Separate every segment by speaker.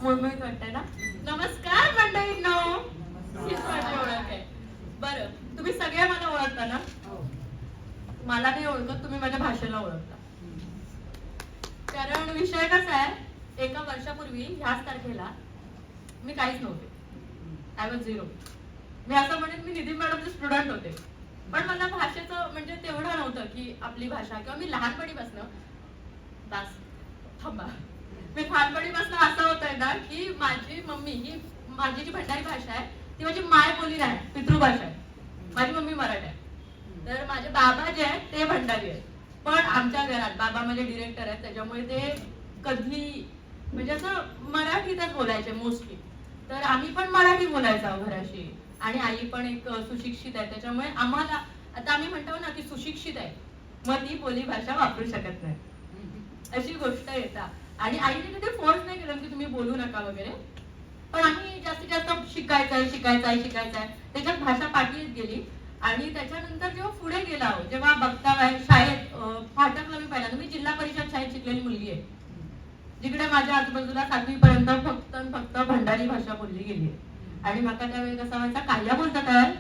Speaker 1: मुळमुळीत वाटतंय ना. नमस्कार मंडळींनो, हीच माझी ओळख आहे. बरं, तुम्ही सगळे मला ओळखता ना. मला नाही ओळखत, तुम्ही माझ्या भाषेला ओळखता. कारण विषय कसा आहे, एका वर्षापूर्वी ह्याच तारखेला मी काहीच नव्हते. I was zero. मी असं म्हणेन, मी निधी मॅडमचे स्टुडंट होते, पण मला भाषेचं म्हणजे तेवढं नव्हतं की आपली भाषा, किंवा मी लहानपणीपासून बस थांबा, मी लहानपणीपासून असं होतंय ना की माझी मम्मी ही, माझी जी भंडारी भाषा आहे ती माझी मायबोली नाही, पितृभाषा आहे. माझी मम्मी मराठी आहे, तर माझे बाबा जे आहेत ते भंडारी आहेत. पण आमच्या घरात बाबा माझे डिरेक्टर आहेत, त्याच्यामुळे ते कधी म्हणजे असं मराठीतच बोलायचे मोस्टली. तर आम्ही पण मराठी बोलायचो घराशी, आणि आई पण एक सुशिक्षित आहे, त्याच्यामुळे आम्हाला आता आम्ही म्हणतो ना की सुशिक्षित आहे, मग ती बोली भाषा वापरू शकत नाही, अशी गोष्ट येतात. आणि आईने कधी फोर्स नाही केलं की तुम्ही बोलू नका वगैरे, पण आम्ही जास्तीत जास्त शिकायचंय त्याच्यात भाषा पाठी गेली. आणि त्याच्यानंतर जेव्हा पुढे गेला, जेव्हा बघता शाळेत फाटकला मी पाहिला, मी जिल्हा परिषद शाळेत शिकलेली मुलगी आहे, जिकडे माझ्या आजूबाजूला 7वी पर्यंत फक्त भंडारी भाषा बोलली गेली. आणि मला त्यावेळी कसं व्हायचा, काल्या बोलतात आहे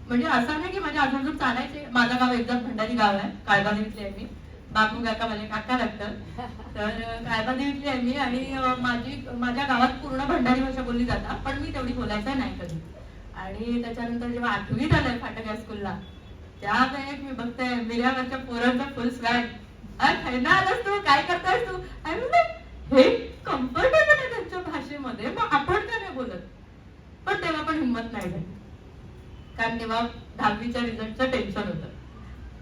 Speaker 1: म्हणजे असं नाही की माझ्या आजूबाजू चालायचे. माझं गाव एकदम भंडारी गाव आहे, काळबादेवीतले आहे मी. बापू काका माझे काका लागतात, तर काळबादेवीतली आहे मी. आणि माझ्या गावात पूर्ण भंडारी भाषा बोलली जातात, पण मी तेवढी बोलायचं नाही कधी. आणि त्याच्यानंतर जेव्हा 8वीत आलंय फाटक हायस्कूलला, त्या वेळेस मी बघते मिऱ्यावरच्या पोरांचा फुल स्वॅग, ना आलास तू, काय करतायस तू. हे कम्फर्टेबल आहे त्यांच्या भाषेमध्ये, मग आपण का नाही बोलत. पण तेव्हा पण हिंमत नाही झाली, कारण तेव्हा 10वीच्या रिझल्टचं टेन्शन होतं.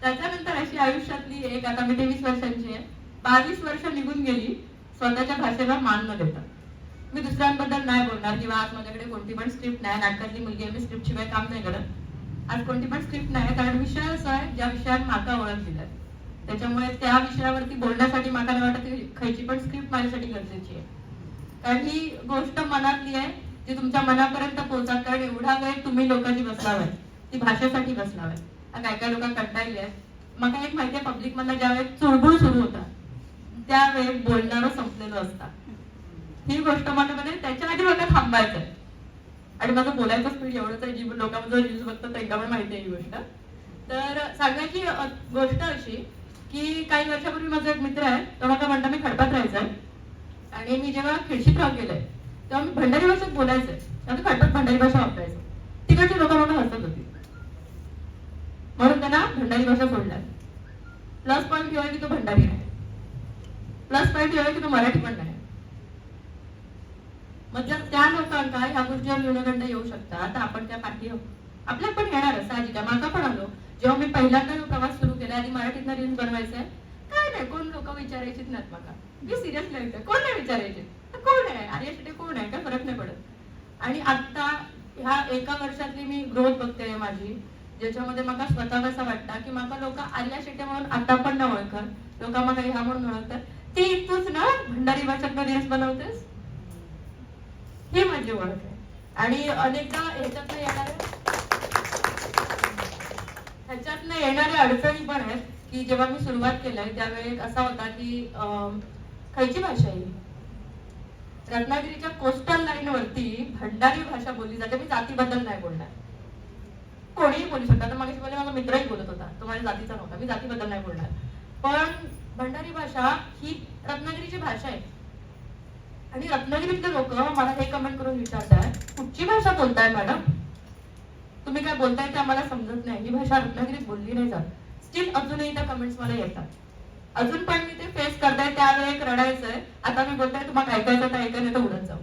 Speaker 1: त्याच्यानंतर अशी आयुष्यातली एक, आता मी 23 वर्षांची आहे, 22 वर्ष निघून गेली स्वतःच्या भाषेला मान न देता. मी दुसऱ्यांबद्दल नाही बोलणार, किंवा आज माझ्याकडे कोणती पण स्क्रिप्ट नाही, नाटकातली मुलगी आहे, मी स्क्रिप्ट शिवाय काम नाही करत. आज कोणती पण स्क्रिप्ट नाही, कारण विषय असा आहे ज्या विषयात माका ओळख दिलाय, त्याच्यामुळे त्या विषयावरती बोलण्यासाठी मला नाही वाटत की खायची पण स्क्रिप्ट माझ्यासाठी गरजेची आहे. कारण ही गोष्ट मनातली आहे, जी तुमच्या मनापर्यंत पोहोचतात. कारण एवढा वेळ तुम्ही लोकांनी बसलावाय, ती भाषेसाठी बसलावाय. काय काय लोक कंटाळले आहेत. मग एक माहितीये, पब्लिक मधला ज्यावेळेस चुळबुळ सुरू होता त्यावेळेस बोलणारं संपलेलं असतं. ही गोष्ट मला त्याच्या आधी मला थांबायचंय. आणि माझं बोलायचं स्पीड एवढंच आहे, जी लोकांमध्ये रील्स बघतात त्यांना पण माहिती आहे ही गोष्ट. तर सांगायची गोष्ट अशी की काही वर्षापूर्वी माझा एक मित्र आहे, तो मला म्हणता मी खडपात राहायचंय, आणि मी जेव्हा खिडशीत राहून गेलंय तेव्हा मी भंडारी भाषेत बोलायचंय, तेव्हा खडपात भंडारी भाषा वापरायचं. तिकडची लोक मला हसत होती, म्हणून त्यांना भंडारी भाषा सोडल्या. प्लस पॉईंट ठेवाय की तो भंडारी नाही, प्लस पॉईंट ठेवाय की तो मराठी पण नाही. मग जर त्या लोकांना ह्या गोष्टीवर न्यूनगंड येऊ शकतात, तर आपण त्या पाठी आपल्या पण येणार साहजिक आहे. माका पण आलो, जेव्हा मी पहिल्यांदा प्रवास सुरू केला, आधी मराठीतनं रील्स बनवायचंय, काय नाही, कोण लोक विचारायचीच नाहीत मला, मी सिरियस लिहायचं, कोण नाही विचारायचे, कोण आहे आर्यश्री, कोण आहे, काय फरक नाही पडत. आणि आता ह्या एका वर्षातली मी ग्रोथ बघते माझी, ज्याच्यामध्ये मला स्वतः कसं वाटतं की मला लोक आर्या शेट्टे म्हणून आता पण नाही ओळखत, लोक मला ह्या म्हणून ओळखतात, ती तूच ना भंडारी भाषेतनं रील्स बनवतेस, ही माझी ओळख आहे. आणि अनेकदा ह्याच्यातनं येणाऱ्या अडचणी पण आहेत की जेव्हा मी सुरुवात केलंय त्यावेळेस असा होता की खायची भाषा आहे, रत्नागिरीच्या कोस्टल लाईन वरती भंडारी भाषा बोलली जाते. मी जातीबद्दल नाही बोलणार, कोणीही बोलू शकतात. तर माझ्या माझा मित्रही बोलत होता, तो माझ्या जातीचा नव्हता, मी जातीबद्दल नाही बोलणार. पण भंडारी भाषा ही रत्नागिरीची भाषा आहे. आणि रत्नागिरीतले लोक मला हे कमेंट करून विचारतात, कुठची भाषा बोलताय मॅडम, तुम्ही काय बोलताय ते आम्हाला समजत नाही, ही भाषा रत्नागिरीत बोलली नाही जात. स्टील अजूनही त्या कमेंट्स मला येतात, अजून पण मी ते फेस करताय. त्यावेळी एक रडायचंय, आता मी बोलताय तुम्हाला ऐकायचं तर ऐकायचं, तर उडत जाऊ.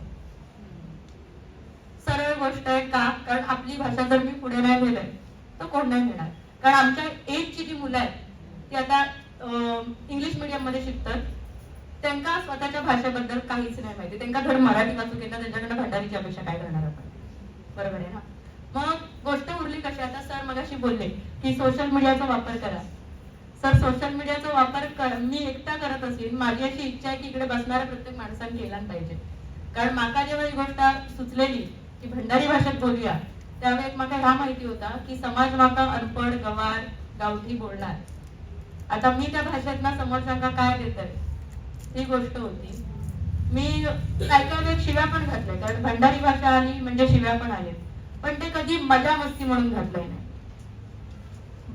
Speaker 1: सरळ गोष्ट आहे का, कारण आपली भाषा जर मी पुढे नाही नेलंय तर कोण नाही नेणार. कारण आमच्या एजची जी मुलं आहेत ती आता इंग्लिश मीडियम मध्ये शिकतात, त्यांना स्वतःच्या भाषेबद्दल काहीच नाही माहिती, त्यांना धड मराठी वाचू घेतात, त्यांच्याकडे भंडारीची अपेक्षा काय करणार आपण, बरोबर आहे ना. मग गोष्ट उरली कशी, आता सर मगाशी बोलले की सोशल मीडियाचा वापर करा. सर सोशल मीडियाचा वापर मी एकटा करत असेल, माझी अशी इच्छा आहे की इकडे बसणाऱ्या प्रत्येक माणसाने केला पाहिजे. कारण माका जेव्हा ही गोष्ट सुचलेली की भंडारी भाषेत बोलूया, त्यावेळेस मला ह्या माहिती होता की समाज माका अनपड गवार गावठी बोलणार. आता मी त्या भाषेत ना समोरच्यांना काय देतोय ही गोष्ट होती. मी काय काय वेळ शिव्या पण घातल्या, कारण भंडारी भाषा आली म्हणजे शिव्या पण आले, पण ते कधी मजा मस्ती म्हणून घातलंय नाही.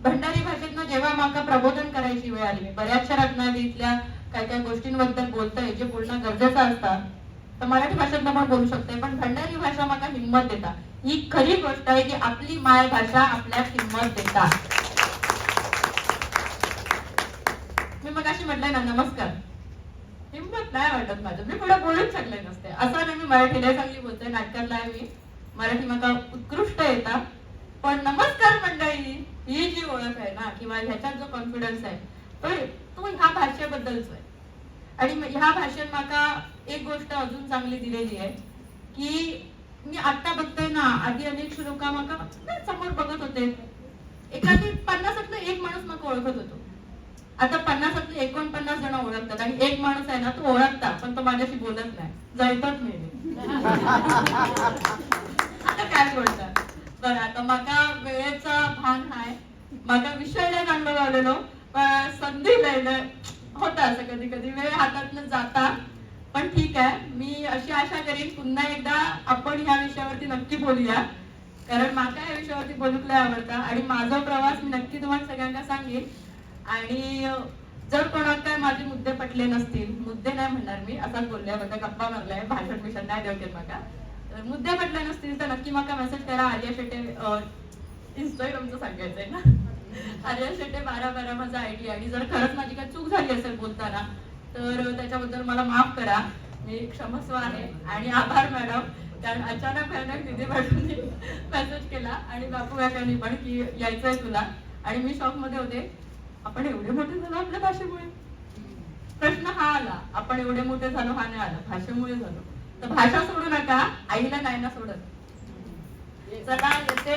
Speaker 1: भंडारी भाषेतनं जेव्हा माका प्रबोधन करायची वेळ आली, मी बऱ्याचशा रत्नागिरीतल्या काय काय गोष्टींबद्दल बोलतोय जे बोलणं गरजेचं असतं, तर मराठी भाषेतनं पण बोलू शकते, पण भंडारी भाषा माका हिंमत देता. ही खरी गोष्ट आहे की आपली मायभाषा आपल्या हिंमत देता. मी मग अशी म्हटलंय ना नमस्कार, हिंमत नाही वाटत माझं, मी पुढे बोलूच शकले नसते. असं नाही मी मराठीला चांगली बोलते, नाटकातला आहे मी, मराठी मला उत्कृष्ट येतात, पण नमस्कार मंडळी ही जी ओळख आहे ना किंवा ह्याच्यात जो कॉन्फिडन्स आहे तो ह्या भाषेबद्दलच आहे. आणि ह्या भाषेत माका एक गोष्ट अजून चांगली दिलेली आहे की मी आता बघतोय ना, आधी अनेक लोक माका समोर बघत होते, एखादी 50तलं एक माणूस माका ओळखत होतो, आता 50तले 49 जण ओळखतात, आणि एक माणूस आहे ना तो ओळखता पण तो माझ्याशी बोलत नाही, जळतच नाही. आता काय बोलतात बरं. आता माका वेळेचा भान आहे, माका विषय नाही चांगलं लावलेलो, पण संधी नाही होता, असं कधी कधी वेळ हातातनं जाता. पण ठीक आहे, मी अशी आशा करीन पुन्हा एकदा आपण ह्या विषयावरती नक्की बोलूया, कारण माका या विषयावरती बोलूक लय आवडता, आणि माझा प्रवास मी नक्की तुम्हाला सगळ्यांना सांगेन. आणि जर कोणाला काय माझे मुद्दे पटले नसतील, मुद्दे नाही म्हणणार मी, असाच बोलले बघा, गप्पा मारलाय, भाषण विषण नाही देवते माका, तर मुद्दे पटले नसतील तर नक्की माका मेसेज करा. आर्या शेटे इंस्टाग्रामचं सांगायचंय ना, आर्या शेटे 1212 माझा आयडी, आणि जर खरंच माझी काही चूक झाली असेल बोलताना तर त्याच्याबद्दल मला माफ करा, मी क्षमस्व आहे. आणि आभार मॅडम, कारण अचानक निधी मॅडमनी मेसेज केला आणि बापू काकांनी पण की यायचंय तुला, आणि मी शॉक मध्ये होते, आपण एवढे मोठे झालो आपल्या भाषेमुळे. प्रश्न हा आला, आपण एवढे मोठे झालो हा नाही आला, भाषेमुळे झालो. तर भाषा सोडू नका, आईला नाही ना सोडत. चला येते.